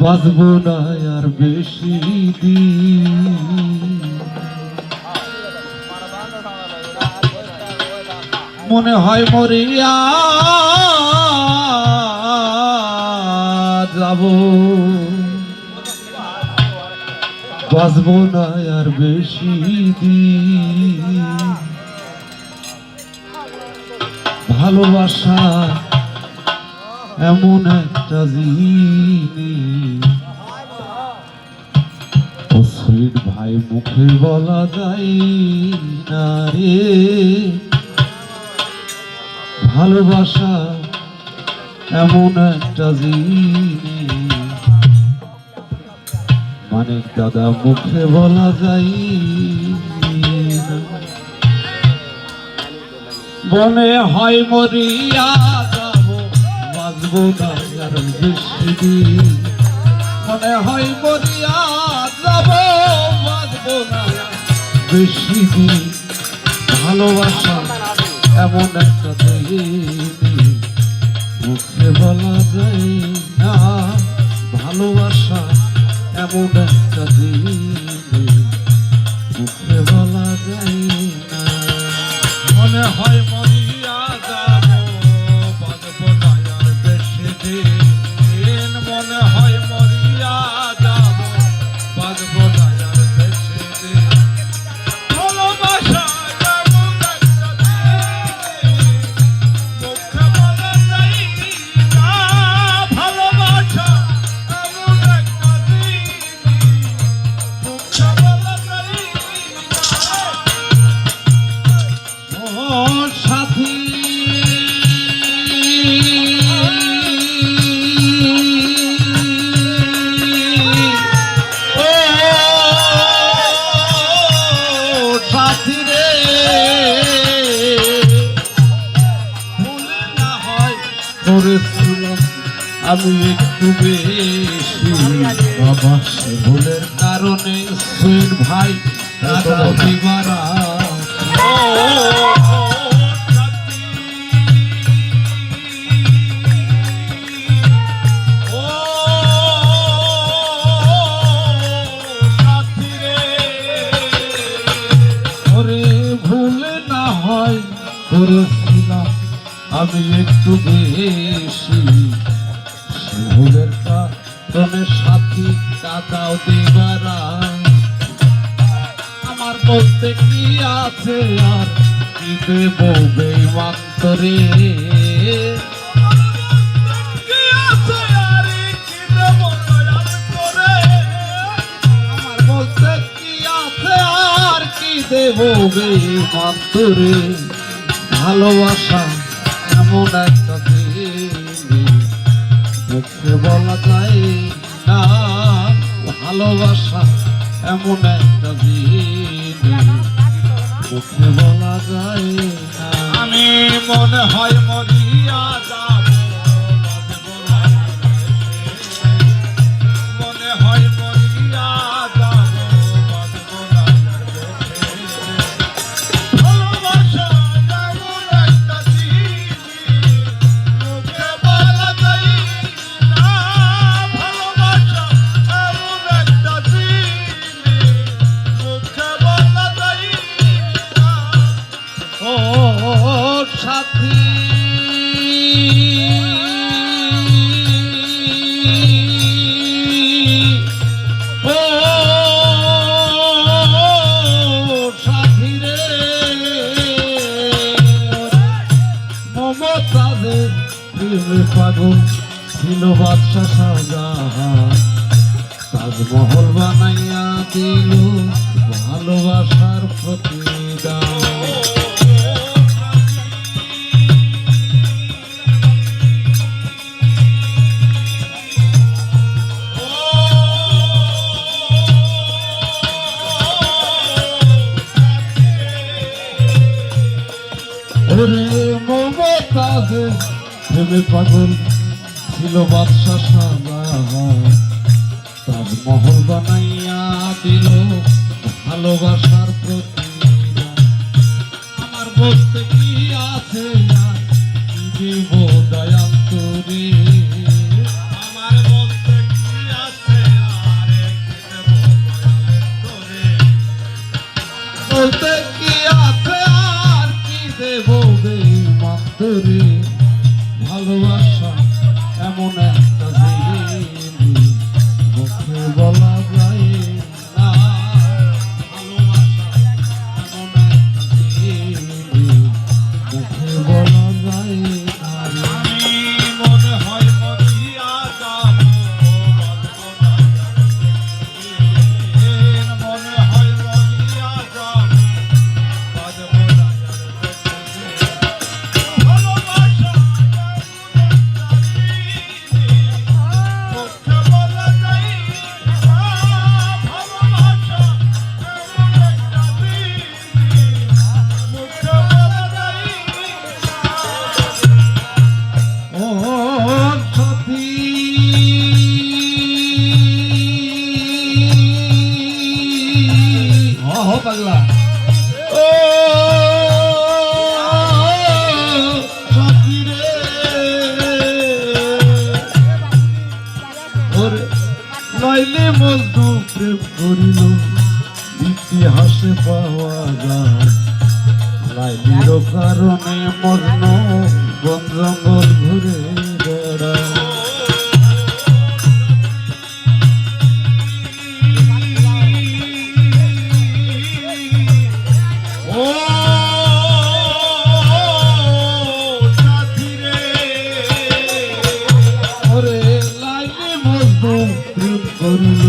বাঁচবো না আর বেশি দিন, মনে হয় মরিয়া যাব, বাঁচবো না আর বেশি দিন। ভালোবাসা এমন একটা জিনিস, ও সুইট ভাই মুখে বলা যায় না রে। ভালোবাসা এমন একটা জিনিস, মানে দাদা মুখে বলা যায় না। মনে হয় মরিয়া যাব, বাঁচবো না আর বেশি দিন, মনে হয় মরিয়া যাব, বাঁচবো না আর বেশি দিন। ভালোবাসা এমন একটা জিনিস, মুখে বলা যায় না। ভালোবাসা এমন একটা জিনিস, মুখে বলা যায় না। মনে হয় মরিয়া যাব, বাঁচবো না আর বেশি দিন, মনে হয় মরিয়া যাব, বাঁচবো না আর বেশি দিন। ভালোবাসা এমন একটা জিনিস, মুখে বলা যায় না। ভালোবাসা এমন একটা জিনিস, মুখে বলা যায় না। ও সাথী করেছিলাম আমি একটু বেশি, বাবা সে ভুলের কারণে সুইট ভাই দাদা দিবারা। ভুল না হয় করেছিলাম আমি একটু বেশি, ভুলের কারণে সাথী কাদাও দিবারা। আমার বলতে কি আছে আর কি দেব বেঈমান্তরে, আমার বলতে কি আছে আর কি দেব বেঈমান্তরে। ভালোবাসা এমন একটা জিনিস, মুখে বলা যায় না। ভালোবাসা এমন একটা জিনিস, মুখে বলা যায় না। আমি মনে হয় মরিয়া যাব, বাঁচবো না আর বেশি দিন, মনে হয় মরিয়া যাব, বাঁচবো না আর বেশি দিন। ভালোবাসা এমন একটা জিনিস, মুখে বলা যায় না। ভালোবাসা এমন একটা জিনিস, মুখে বলা যায় না। ও সাথী ও সাথী রে, মমতাজের প্রেমে পাগল ছিল বাদশা শাহজাহান, তাজমহল বানাইয়া দিল ভালোবাসার প্রতিদান। ওরে মমতাজের প্রেমে পাগল ছিল বাদশা শাহজাহান, তাজমহল বানাইয়া দিল ভালোবাসার প্রতিদান। আমার বলতে কি আছে আর কি দেব দয়াল তোরে, আমার বলতে কি আছে অন্তরে ভালোবাসা এমন একটা জিনিস মুখে বলা যায় না। ভালোবাসা এমন একটা জিনিস মুখে বলা যায় না। আমি মনে হয় মরিয়া যাব, মনে হয় মরিয়া যাব, বাজবো না ভালোবাসা মুখে বলা যায় না, ভালোবাসা মুখে বলা যায় ও সাথী ও পাগলা ও সাথী রে ওরে লাইলে মজনু প্রেম করিল ইতিহাসে পাওয়া যায়। লাইলির কারণে মজনু বন জঙ্গল ঘুরে বেড়ায়। ও সাথী রে, ওরে লাইলি মজনু প্রেম করিল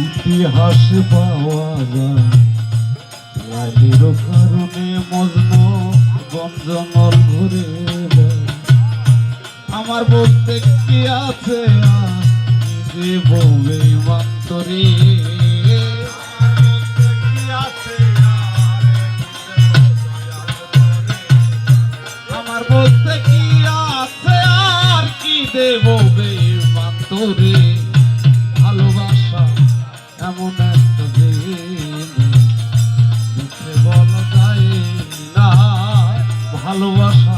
ইতিহাসে পাওয়া যায়। লাইলির কারণে মজনু বন জঙ্গল ঘুরে বেড়ায়। আমার বলতে কি আছে আর কি বলবে অন্তরে। কি আছে আমার বলতে কি আছে আর কি দেব বেমান্তরে। ভালোবাসা এমন একটা জিনিস মুখে বলা যায় না। ভালোবাসা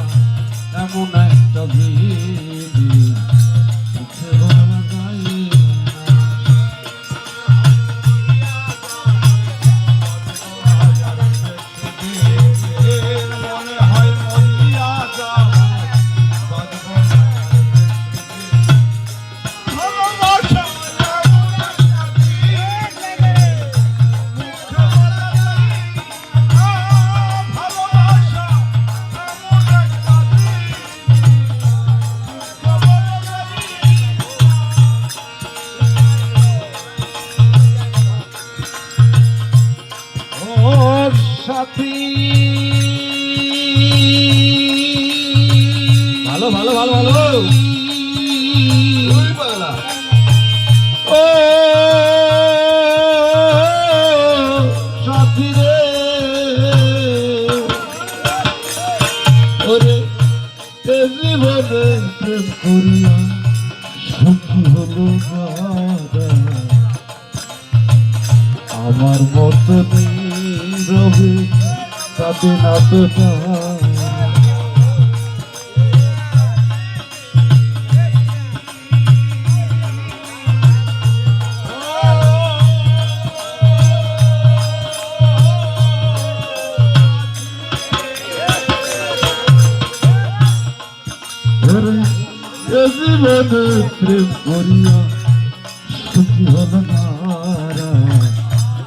এমন একটা জিনিস মুখে বলা যায় না। মনে হয় মরিয়া যাব, বাজবো না ভালোবাসা মুখে বলা যায় না, ভালোবাসা এমন একটা জিনিস মুখে বলা যায় ও সাথী ভালো ভালো ভালো ভালো ওই পাগলা ও সাথী রে ওরে এ জীবনে প্রেম করিয়া সুখী হলো না। আমার মতো রবে কাঁদে না তো জীবনে প্রেম করিয়া সুখী হলো না।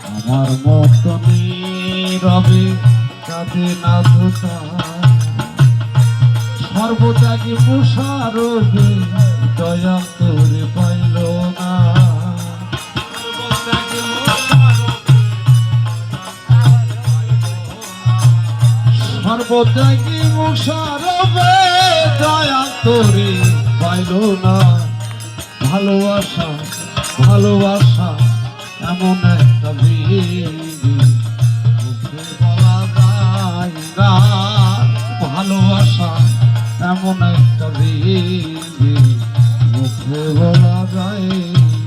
আমার মতন রবে কাঁদে না ধোতা সর্বত্যাগী মুশারফে দয়া করে পাইল না। সর্বত্যাগী মুশারফে দয়া করে পাইল না। ভালোবাসা ভালোবাসা এমন একটা জিনিস মুখে বলা যায় না। ভালোবাসা এমন একটা জিনিস মুখে বলা যায়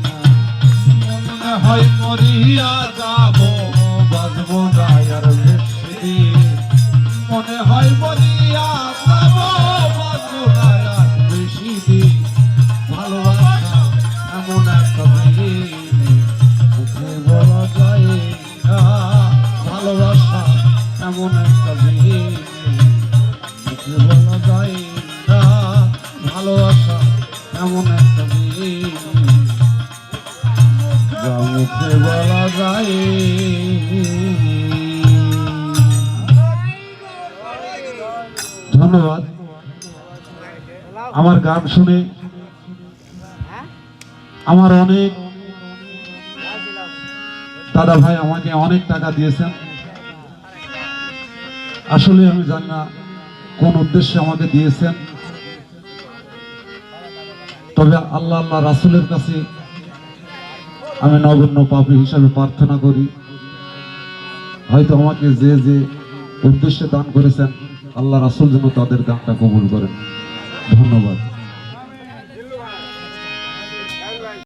না। মনে হয় মরিয়া যাব, বাজবো না আর বেশি দিন। মনে হয় মরিয়া যাব, বাজবো না আর বেশি দিন ভালোবাসা এমন একটা জিনিস মুখে বলা যায় না। ভালোবাসা এমন একটা জিনিস মুখে বলা যায় এমন একটা জিনিস যা মুখে বলা যায়। ধন্যবাদ। আমার গান শুনে আমার অনেক দাদা ভাই আমাকে অনেক টাকা দিয়েছেন। আসলে আমি জানি না কোন উদ্দেশ্যে আমাকে দিয়েছেন, তবে আল্লাহ আল্লাহ রাসূলের কাছে আমি নগণ্য পাপী হিসাবে প্রার্থনা করি, হয়তো আমাকে যে যে উদ্দেশ্যে দান করেছেন আল্লাহ রাসূল যেন তাদের দানটা কবুল করেন।